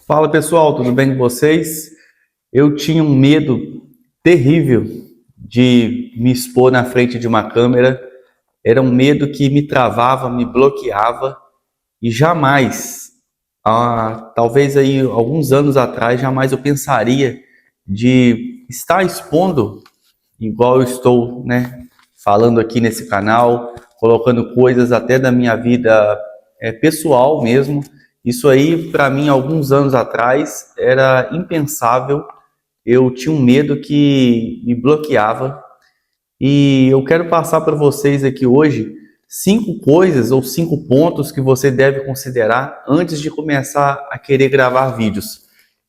Fala pessoal, tudo bem com vocês? Eu tinha um medo terrível de me expor na frente de uma câmera. Era um medo que me travava, me bloqueava e jamais, talvez aí alguns anos atrás, jamais eu pensaria de estar expondo igual eu estou, né, falando aqui nesse canal, colocando coisas até da minha vida pessoal mesmo. Isso aí, para mim, alguns anos atrás, era impensável. Eu tinha um medo que me bloqueava. E eu quero passar para vocês aqui hoje 5 coisas ou 5 pontos que você deve considerar antes de começar a querer gravar vídeos.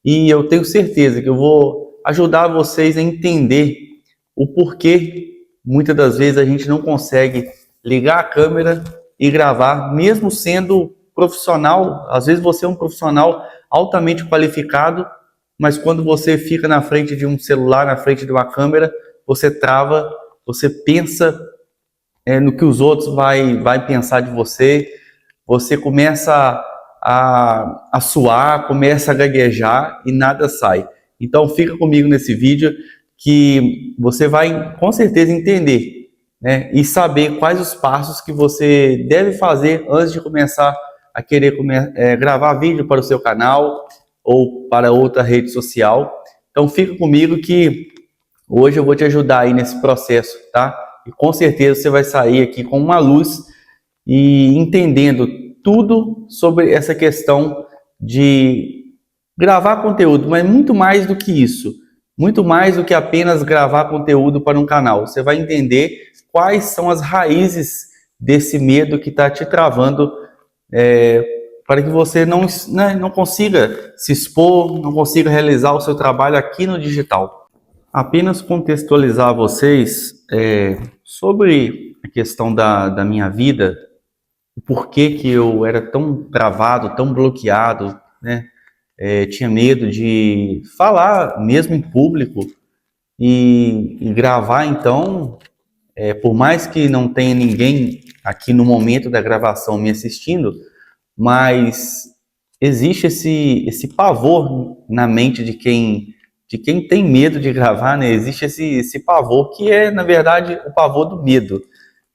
E eu tenho certeza que eu vou ajudar vocês a entender o porquê muitas das vezes a gente não consegue ligar a câmera e gravar, mesmo sendo profissional. Às vezes você é um profissional altamente qualificado, mas quando você fica na frente de um celular, na frente de uma câmera, você trava, você pensa no que os outros vai pensar de você, você começa a suar, começa a gaguejar e nada sai. Então fica comigo nesse vídeo que você vai com certeza entender, né, e saber quais os passos que você deve fazer antes de começar a querer gravar vídeo para o seu canal ou para outra rede social. Então fica comigo que hoje eu vou te ajudar aí nesse processo, tá? E com certeza você vai sair aqui com uma luz e entendendo tudo sobre essa questão de gravar conteúdo, mas muito mais do que isso, muito mais do que apenas gravar conteúdo para um canal. Você vai entender quais são as raízes desse medo que está te travando, para que você não consiga se expor, não consiga realizar o seu trabalho aqui no digital. Apenas contextualizar vocês sobre a questão da minha vida, o porquê que eu era tão travado, tão bloqueado, né? Tinha medo de falar mesmo em público e gravar. Então, por mais que não tenha ninguém aqui no momento da gravação me assistindo, mas existe esse pavor na mente de quem tem medo de gravar, né? Existe esse pavor que é, na verdade, o pavor do medo.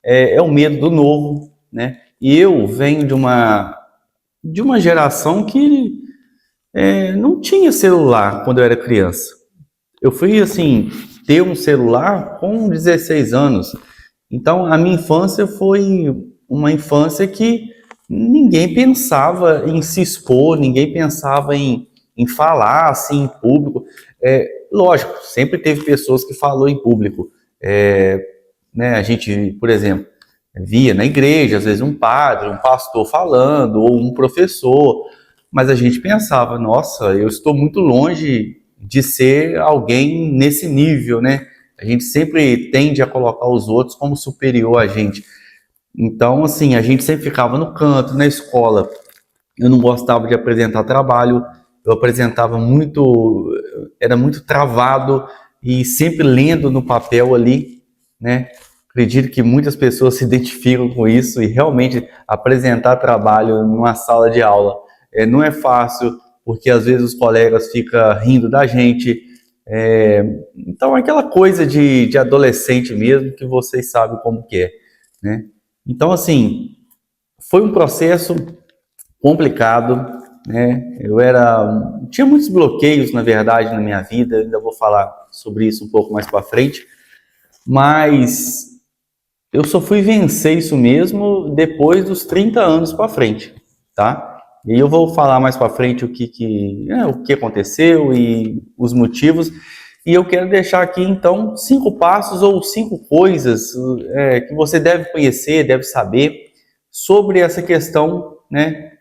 É o medo do novo, né? E eu venho de uma geração que não tinha celular quando eu era criança. Eu fui, assim, ter um celular com 16 anos. Então, a minha infância foi uma infância que ninguém pensava em se expor, ninguém pensava em falar assim em público. Lógico, sempre teve pessoas que falou em público. Né, a gente, por exemplo, via na igreja, às vezes um padre, um pastor falando, ou um professor, mas a gente pensava, nossa, eu estou muito longe de ser alguém nesse nível, né? A gente sempre tende a colocar os outros como superior a gente. Então, assim, a gente sempre ficava no canto, na escola. Eu não gostava de apresentar trabalho, eu apresentava muito, era muito travado e sempre lendo no papel ali, né? Acredito que muitas pessoas se identificam com isso e realmente apresentar trabalho numa sala de aula não é fácil, porque às vezes os colegas ficam rindo da gente. Então, aquela coisa de adolescente mesmo, que vocês sabem como que é, né? Então, assim, foi um processo complicado, né? Tinha muitos bloqueios, na verdade, na minha vida. Ainda vou falar sobre isso um pouco mais para frente, mas eu só fui vencer isso mesmo depois dos 30 anos para frente, tá? E eu vou falar mais para frente o que aconteceu e os motivos. E eu quero deixar aqui, então, 5 passos ou 5 coisas que você deve conhecer, deve saber sobre essa questão, né,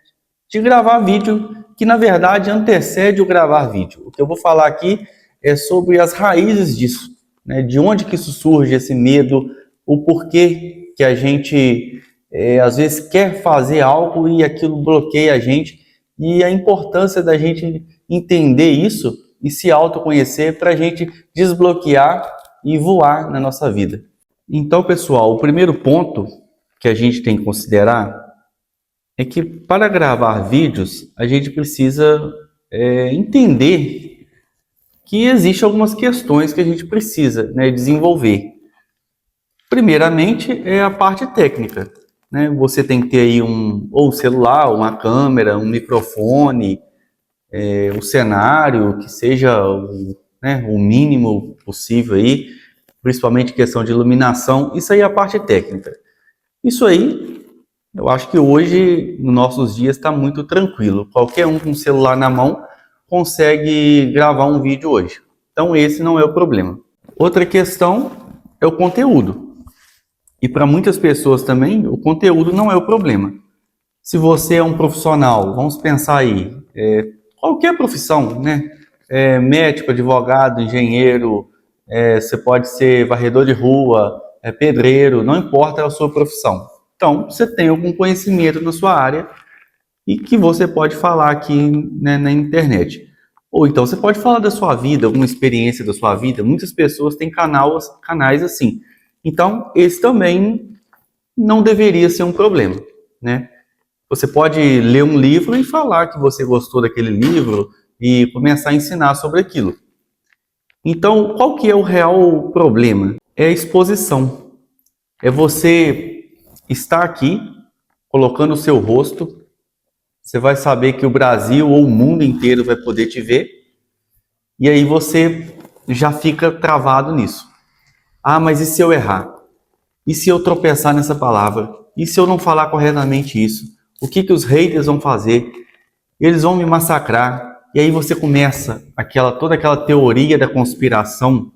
de gravar vídeo, que na verdade antecede o gravar vídeo. O que eu vou falar aqui é sobre as raízes disso, né, de onde que isso surge, esse medo, o porquê que a gente às vezes quer fazer algo e aquilo bloqueia a gente, e a importância da gente entender isso e se autoconhecer para a gente desbloquear e voar na nossa vida. Então, pessoal, o primeiro ponto que a gente tem que considerar é que para gravar vídeos a gente precisa entender que existem algumas questões que a gente precisa, né, desenvolver. Primeiramente, é a parte técnica, né? Você tem que ter aí um celular, uma câmera, um microfone, um cenário que seja o mínimo possível aí, principalmente questão de iluminação. Isso aí é a parte técnica. Isso aí, eu acho que hoje, nos nossos dias, está muito tranquilo. Qualquer um com o celular na mão consegue gravar um vídeo hoje. Então, esse não é o problema. Outra questão é o conteúdo. E para muitas pessoas também, o conteúdo não é o problema. Se você é um profissional, vamos pensar aí, qualquer profissão, né? Médico, advogado, engenheiro, você pode ser varredor de rua, pedreiro, não importa a sua profissão. Então, você tem algum conhecimento na sua área e que você pode falar aqui, né, na internet. Ou então você pode falar da sua vida, alguma experiência da sua vida. Muitas pessoas têm canais assim. Então, esse também não deveria ser um problema, né? Você pode ler um livro e falar que você gostou daquele livro e começar a ensinar sobre aquilo. Então, qual que é o real problema? É a exposição. É você estar aqui, colocando o seu rosto. Você vai saber que o Brasil ou o mundo inteiro vai poder te ver. E aí você já fica travado nisso. Ah, mas e se eu errar? E se eu tropeçar nessa palavra? E se eu não falar corretamente isso? O que os haters vão fazer? Eles vão me massacrar. E aí você começa toda aquela teoria da conspiração.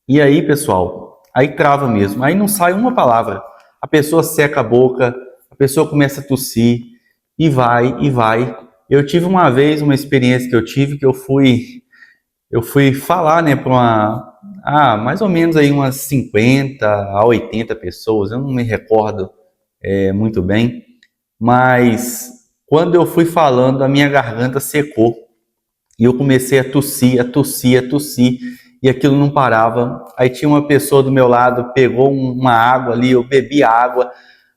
E aí, pessoal, aí trava mesmo. Aí não sai uma palavra. A pessoa seca a boca, a pessoa começa a tossir, e vai, e vai. Eu tive uma vez uma experiência que eu fui falar, né, para mais ou menos aí umas 50 a 80 pessoas, eu não me recordo muito bem, mas quando eu fui falando, a minha garganta secou e eu comecei a tossir, a tossir, a tossir, e aquilo não parava. Aí tinha uma pessoa do meu lado, pegou uma água ali, eu bebi água,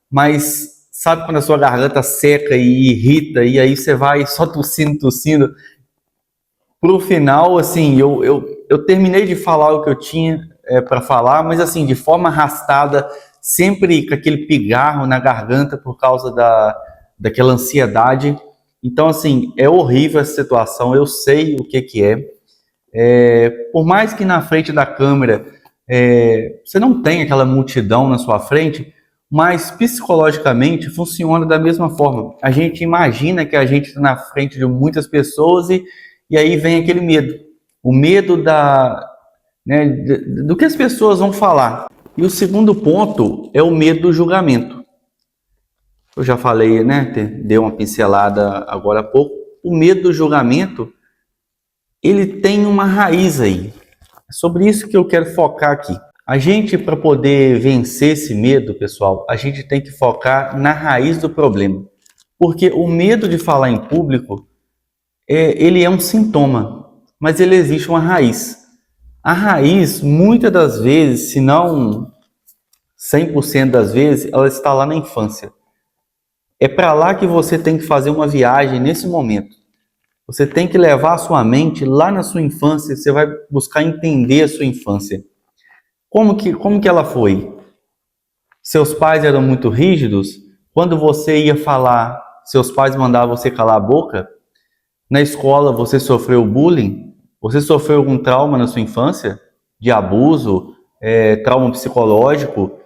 mas sabe quando a sua garganta seca e irrita, e aí você vai só tossindo, tossindo. Pro final, assim, eu terminei de falar o que eu tinha para falar, mas assim, de forma arrastada, sempre com aquele pigarro na garganta por causa daquela ansiedade. Então, assim, é horrível essa situação, eu sei o que é. Por mais que na frente da câmera você não tenha aquela multidão na sua frente, mas psicologicamente funciona da mesma forma. A gente imagina que a gente está na frente de muitas pessoas e aí vem aquele medo. O medo né, do que as pessoas vão falar. E o segundo ponto é o medo do julgamento. Eu já falei, né? Dei uma pincelada agora há pouco. O medo do julgamento, ele tem uma raiz aí. É sobre isso que eu quero focar aqui. A gente, para poder vencer esse medo, pessoal, a gente tem que focar na raiz do problema. Porque o medo de falar em público, ele é um sintoma, mas ele existe uma raiz. A raiz, muitas das vezes, se não 100% das vezes, ela está lá na infância. É para lá que você tem que fazer uma viagem nesse momento. Você tem que levar a sua mente lá na sua infância, você vai buscar entender a sua infância. Como que ela foi? Seus pais eram muito rígidos? Quando você ia falar, seus pais mandavam você calar a boca? Na escola você sofreu bullying? Você sofreu algum trauma na sua infância? De abuso? Trauma psicológico?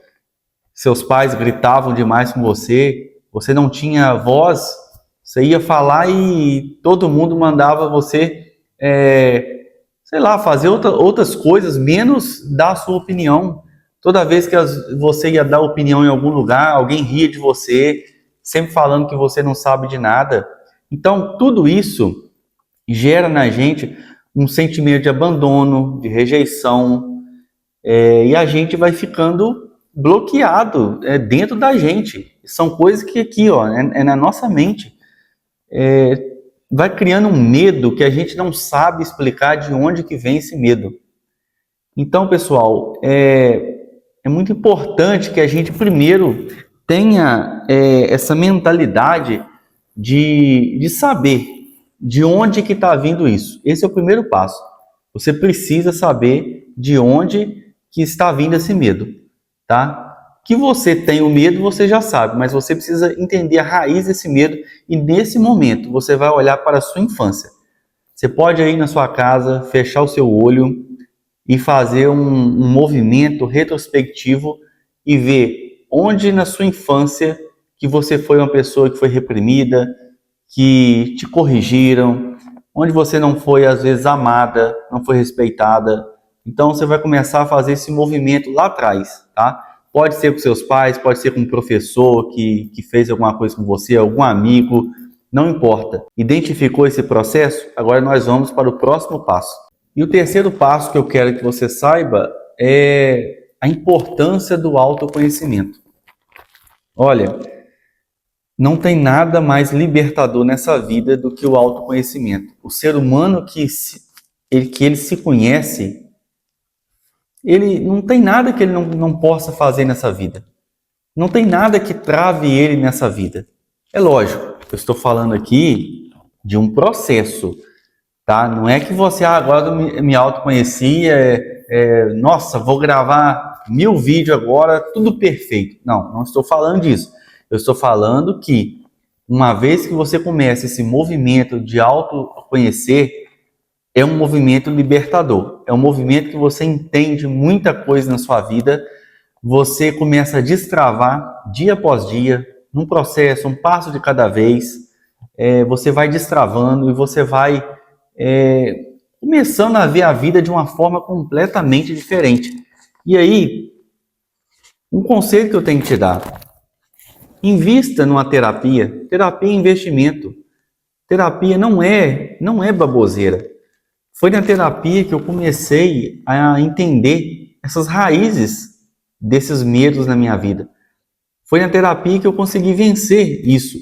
Seus pais gritavam demais com você? Você não tinha voz? Você ia falar e todo mundo mandava você, sei lá, fazer outras coisas, menos dar a sua opinião. Toda vez que você ia dar opinião em algum lugar, alguém ria de você, sempre falando que você não sabe de nada. Então, tudo isso gera na gente um sentimento de abandono, de rejeição, e a gente vai ficando bloqueado dentro da gente. São coisas que aqui, ó, é na nossa mente. Vai criando um medo que a gente não sabe explicar de onde que vem esse medo. Então, pessoal, é muito importante que a gente primeiro tenha essa mentalidade de saber de onde que está vindo isso. Esse é o primeiro passo. Você precisa saber de onde que está vindo esse medo, tá? Que você tem o medo, você já sabe, mas você precisa entender a raiz desse medo e nesse momento você vai olhar para a sua infância. Você pode aí na sua casa fechar o seu olho e fazer um movimento retrospectivo e ver onde na sua infância que você foi uma pessoa que foi reprimida, que te corrigiram, onde você não foi às vezes amada, não foi respeitada. Então você vai começar a fazer esse movimento lá atrás, tá? Pode ser com seus pais, pode ser com um professor que fez alguma coisa com você, algum amigo, não importa. Identificou esse processo? Agora nós vamos para o próximo passo. E o terceiro passo que eu quero que você saiba é a importância do autoconhecimento. Olha, não tem nada mais libertador nessa vida do que o autoconhecimento. O ser humano que ele se conhece, ele não tem nada que ele não possa fazer nessa vida. Não tem nada que trave ele nessa vida. É lógico, eu estou falando aqui de um processo, tá? Não é que você, agora eu me autoconheci, nossa, vou gravar 1000 vídeos agora, tudo perfeito. Não estou falando disso. Eu estou falando que uma vez que você começa esse movimento de autoconhecer, é um movimento libertador. É um movimento que você entende muita coisa na sua vida, você começa a destravar dia após dia, num processo, um passo de cada vez, você vai destravando e você vai começando a ver a vida de uma forma completamente diferente. E aí, um conselho que eu tenho que te dar: invista numa terapia. Terapia é investimento. Terapia não é baboseira. Foi na terapia que eu comecei a entender essas raízes desses medos na minha vida. Foi na terapia que eu consegui vencer isso.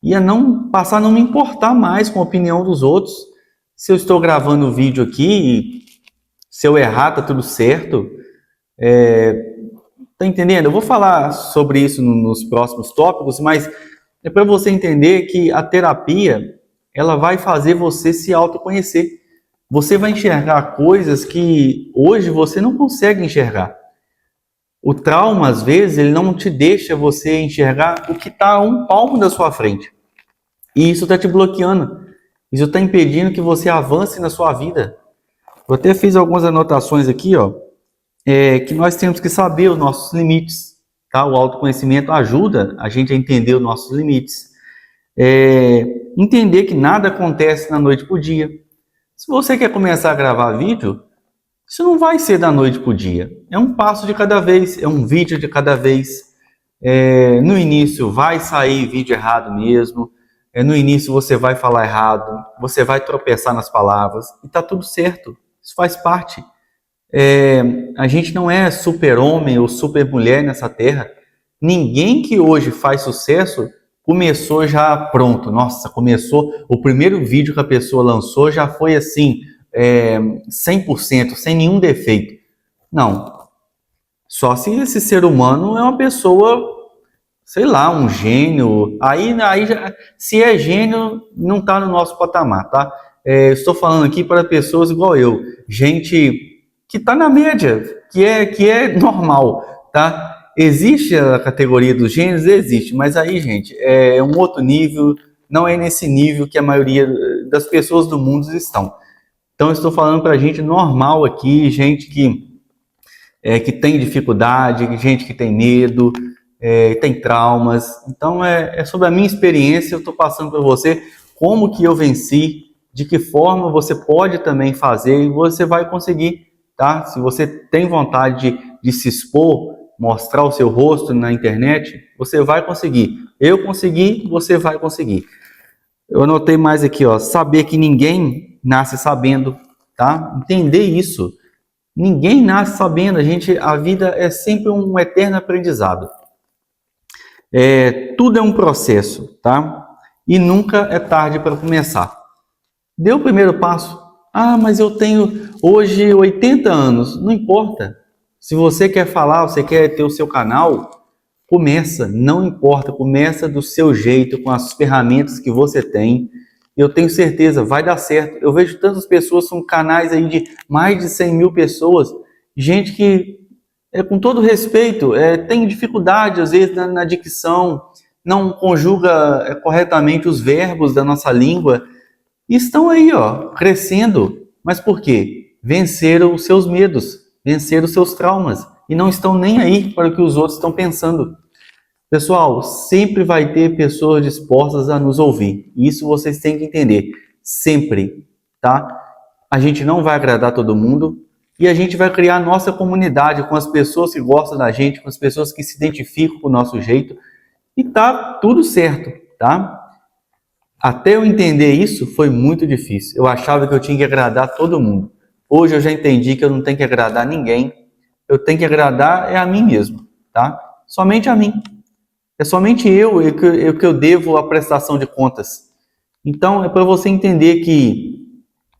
E a não passar a não me importar mais com a opinião dos outros. Se eu estou gravando o vídeo aqui, se eu errar, tá tudo certo. Tá entendendo? Eu vou falar sobre isso nos próximos tópicos, mas é para você entender que a terapia, ela vai fazer você se autoconhecer. Você vai enxergar coisas que hoje você não consegue enxergar. O trauma, às vezes, ele não te deixa você enxergar o que está a um palmo da sua frente. E isso está te bloqueando. Isso está impedindo que você avance na sua vida. Eu até fiz algumas anotações aqui, ó, que nós temos que saber os nossos limites. Tá? O autoconhecimento ajuda a gente a entender os nossos limites. Entender que nada acontece da noite para o dia. Se você quer começar a gravar vídeo, isso não vai ser da noite para o dia. É um passo de cada vez, é um vídeo de cada vez. No início vai sair vídeo errado mesmo. No início você vai falar errado, você vai tropeçar nas palavras. E tá tudo certo, isso faz parte. A gente não é super-homem ou super-mulher nessa terra. Ninguém que hoje faz sucesso começou já pronto. Nossa, começou, o primeiro vídeo que a pessoa lançou já foi assim, 100%, sem nenhum defeito. Não. Só se esse ser humano é uma pessoa, sei lá, um gênio. Aí já, se é gênio, não está no nosso patamar, tá? Estou falando aqui para pessoas igual eu, gente que está na média, que é normal, tá? Existe a categoria dos gênios? Existe, mas aí, gente, é um outro nível, não é nesse nível que a maioria das pessoas do mundo estão. Então, eu estou falando para gente normal aqui, gente que tem dificuldade, gente que tem medo, tem traumas. Então, é sobre a minha experiência, eu estou passando para você como que eu venci, de que forma você pode também fazer e você vai conseguir, tá? Se você tem vontade de se expor, mostrar o seu rosto na internet, você vai conseguir. Eu consegui, você vai conseguir. Eu anotei mais aqui, ó, saber que ninguém nasce sabendo, tá? Entender isso. Ninguém nasce sabendo, a vida é sempre um eterno aprendizado. Tudo é um processo, tá? E nunca é tarde para começar. Deu o primeiro passo. Mas eu tenho hoje 80 anos. Não importa. Se você quer falar, você quer ter o seu canal, começa, não importa, começa do seu jeito, com as ferramentas que você tem. Eu tenho certeza, vai dar certo. Eu vejo tantas pessoas, são canais aí de mais de 100 mil pessoas, gente que, com todo respeito, tem dificuldade às vezes na dicção, não conjuga corretamente os verbos da nossa língua, e estão aí, ó, crescendo. Mas por quê? Venceram os seus medos, venceram os seus traumas, e não estão nem aí para o que os outros estão pensando. Pessoal, sempre vai ter pessoas dispostas a nos ouvir. Isso vocês têm que entender. Sempre, tá? A gente não vai agradar todo mundo e a gente vai criar a nossa comunidade com as pessoas que gostam da gente, com as pessoas que se identificam com o nosso jeito e tá tudo certo, tá? Até eu entender isso foi muito difícil. Eu achava que eu tinha que agradar todo mundo. Hoje eu já entendi que eu não tenho que agradar ninguém. Eu tenho que agradar a mim mesmo, tá? Somente a mim. É somente eu que eu devo a prestação de contas. Então, é para você entender que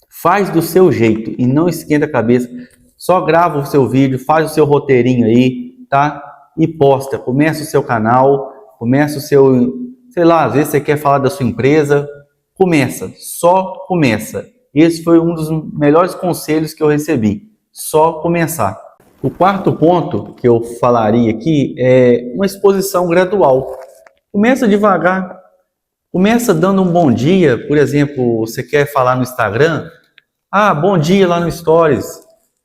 faz do seu jeito e não esquenta a cabeça. Só grava o seu vídeo, faz o seu roteirinho aí, tá? E posta. Começa o seu canal, começa o seu... Sei lá, às vezes você quer falar da sua empresa. Começa, só começa. Esse foi um dos melhores conselhos que eu recebi. Só começar. O quarto ponto que eu falaria aqui é uma exposição gradual. Começa devagar, começa dando um bom dia, por exemplo, você quer falar no Instagram, bom dia lá no Stories.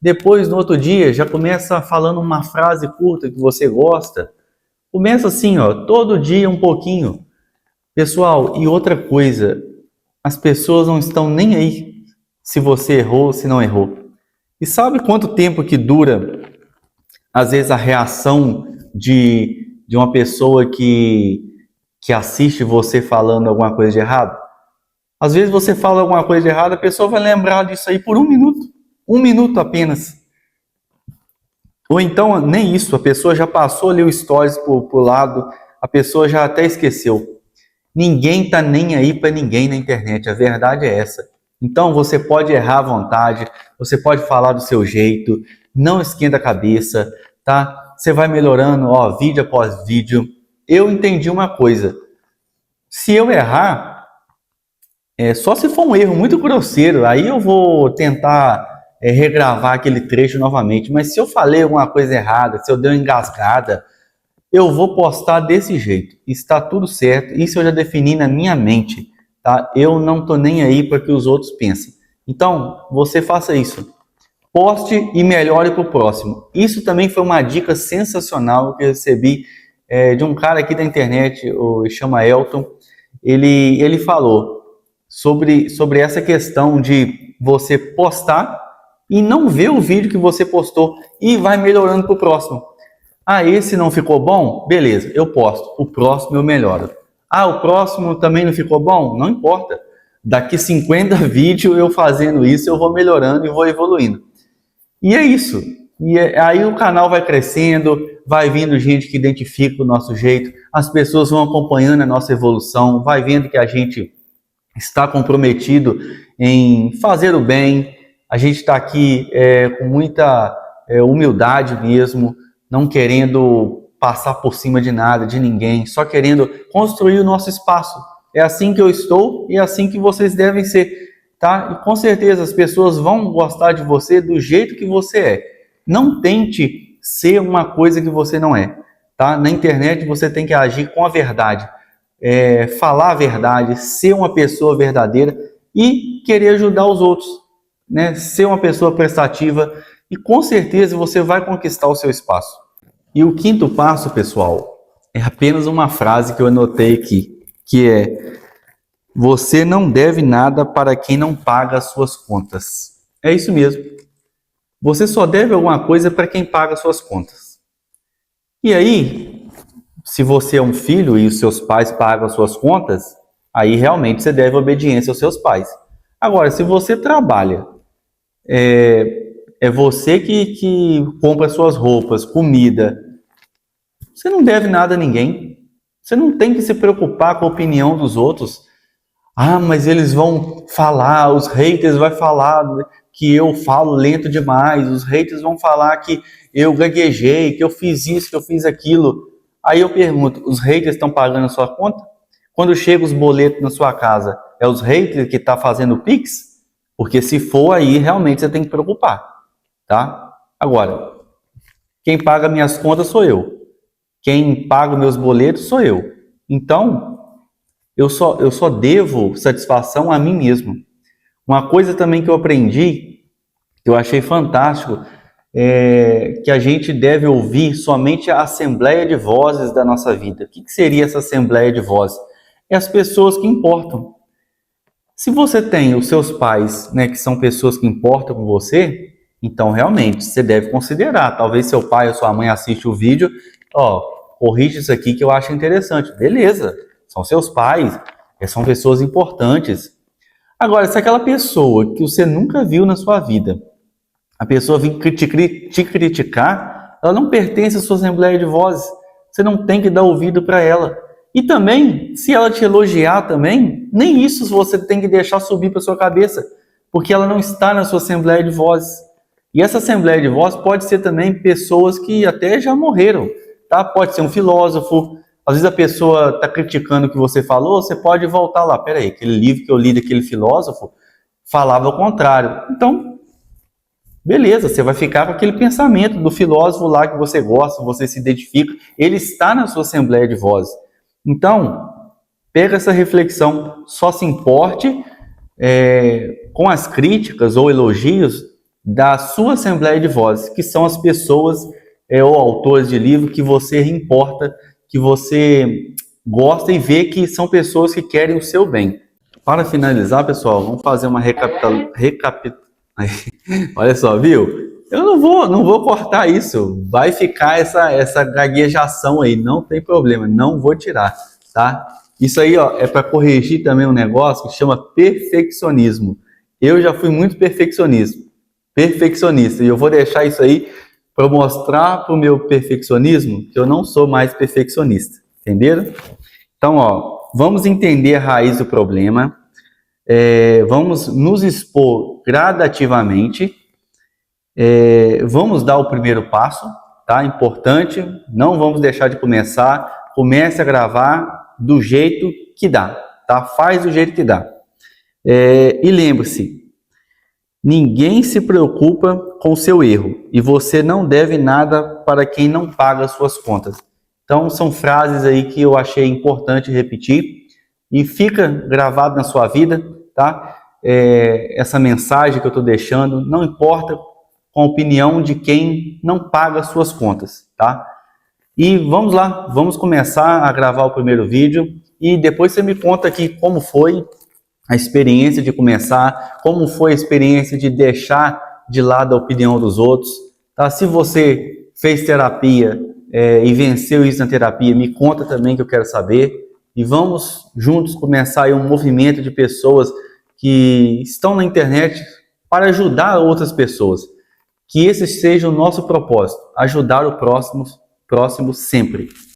Depois, no outro dia, já começa falando uma frase curta que você gosta. Começa assim, ó, todo dia um pouquinho. Pessoal, e outra coisa, as pessoas não estão nem aí se você errou ou se não errou. E sabe quanto tempo que dura, às vezes, a reação de uma pessoa que assiste você falando alguma coisa de errado? Às vezes você fala alguma coisa de errado, a pessoa vai lembrar disso aí por 1 minuto. 1 minuto apenas. Ou então, nem isso, a pessoa já passou ali o stories pro lado, a pessoa já até esqueceu. Ninguém tá nem aí para ninguém na internet, a verdade é essa. Então você pode errar à vontade, você pode falar do seu jeito, não esquenta a cabeça, tá? Você vai melhorando, ó, vídeo após vídeo. Eu entendi uma coisa, se eu errar, só se for um erro muito grosseiro, aí eu vou tentar regravar aquele trecho novamente, mas se eu falei alguma coisa errada, se eu dei uma engasgada, eu vou postar desse jeito, está tudo certo, isso eu já defini na minha mente, tá? Eu não tô nem aí para que os outros pensem. Então, você faça isso. Poste e melhore para o próximo. Isso também foi uma dica sensacional que eu recebi de um cara aqui da internet, chama Elton. Ele falou sobre essa questão de você postar e não ver o vídeo que você postou e vai melhorando para o próximo. Esse não ficou bom? Beleza, eu posto. O próximo eu melhoro. O próximo também não ficou bom? Não importa. Daqui 50 vídeos eu fazendo isso, eu vou melhorando e vou evoluindo. E é isso. E aí o canal vai crescendo, vai vindo gente que identifica o nosso jeito, as pessoas vão acompanhando a nossa evolução, vai vendo que a gente está comprometido em fazer o bem, a gente está aqui com muita humildade mesmo, não querendo passar por cima de nada, de ninguém, só querendo construir o nosso espaço. É assim que eu estou e é assim que vocês devem ser, tá? E com certeza as pessoas vão gostar de você do jeito que você é. Não tente ser uma coisa que você não é, tá? Na internet você tem que agir com a verdade, falar a verdade, ser uma pessoa verdadeira e querer ajudar os outros, né? Ser uma pessoa prestativa e com certeza você vai conquistar o seu espaço. E o quinto passo, pessoal, é apenas uma frase que eu anotei aqui, que é: você não deve nada para quem não paga as suas contas. É isso mesmo. Você só deve alguma coisa para quem paga as suas contas. E aí, se você é um filho e os seus pais pagam as suas contas, aí realmente você deve obediência aos seus pais. Agora, se você trabalha, é você que compra suas roupas, comida, você não deve nada a ninguém. Você não tem que se preocupar com a opinião dos outros. Mas eles vão falar, os haters vão falar que eu falo lento demais, os haters vão falar que eu gaguejei, que eu fiz isso, que eu fiz aquilo. Aí eu pergunto, os haters estão pagando a sua conta? Quando chegam os boletos na sua casa, É os haters que tá fazendo o Pix? Porque se for aí, realmente você tem que preocupar, tá? Agora, quem paga minhas contas sou eu. Quem paga meus boletos sou eu. Então, eu só devo satisfação a mim mesmo. Uma coisa também que eu aprendi, que eu achei fantástico, é que a gente deve ouvir somente a assembleia de vozes da nossa vida. O que seria essa assembleia de vozes? É as pessoas que importam. Se você tem os seus pais, né, que são pessoas que importam com você, então realmente você deve considerar. Talvez seu pai ou sua mãe assiste o vídeo, ó, corrige isso aqui que eu acho interessante. Beleza, são seus pais, são pessoas importantes. Agora, se aquela pessoa que você nunca viu na sua vida, a pessoa vir te criticar, ela não pertence à sua assembleia de vozes. Você não tem que dar ouvido para ela. E também, se ela te elogiar também, nem isso você tem que deixar subir para sua cabeça, porque ela não está na sua assembleia de vozes. E essa assembleia de vozes pode ser também pessoas que até já morreram, tá? Pode ser um filósofo. Às vezes a pessoa está criticando o que você falou, você pode voltar lá. Peraí, aquele livro que eu li daquele filósofo falava o contrário. Então, beleza, você vai ficar com aquele pensamento do filósofo lá que você gosta, você se identifica, ele está na sua assembleia de vozes. Então, pega essa reflexão, só se importe com as críticas ou elogios da sua assembleia de vozes, que são as pessoas ou autores de livro que você importa, que você gosta e vê que são pessoas que querem o seu bem. Para finalizar, pessoal, vamos fazer uma Olha só, viu? Eu não vou cortar isso. Vai ficar essa gaguejação aí, não tem problema, não vou tirar, tá? Isso aí, ó, é para corrigir também um negócio que chama perfeccionismo. Eu já fui muito perfeccionista, e eu vou deixar isso aí para mostrar para o meu perfeccionismo que eu não sou mais perfeccionista, entenderam? Então, ó, vamos entender a raiz do problema. Vamos nos expor gradativamente, vamos dar o primeiro passo, tá? Importante, não vamos deixar de começar, comece a gravar do jeito que dá, tá? Faz do jeito que dá. E lembre-se, ninguém se preocupa com o seu erro e você não deve nada para quem não paga suas contas. Então, são frases aí que eu achei importante repetir e fica gravado na sua vida, tá? Essa mensagem que eu estou deixando, não importa com a opinião de quem não paga suas contas, tá? E vamos lá, vamos começar a gravar o primeiro vídeo e depois você me conta aqui como foi a experiência de começar, como foi a experiência de deixar de lado a opinião dos outros, tá? Se você fez terapia e venceu isso na terapia, me conta também que eu quero saber. E vamos juntos começar aí um movimento de pessoas que estão na internet para ajudar outras pessoas. Que esse seja o nosso propósito, ajudar o próximo sempre.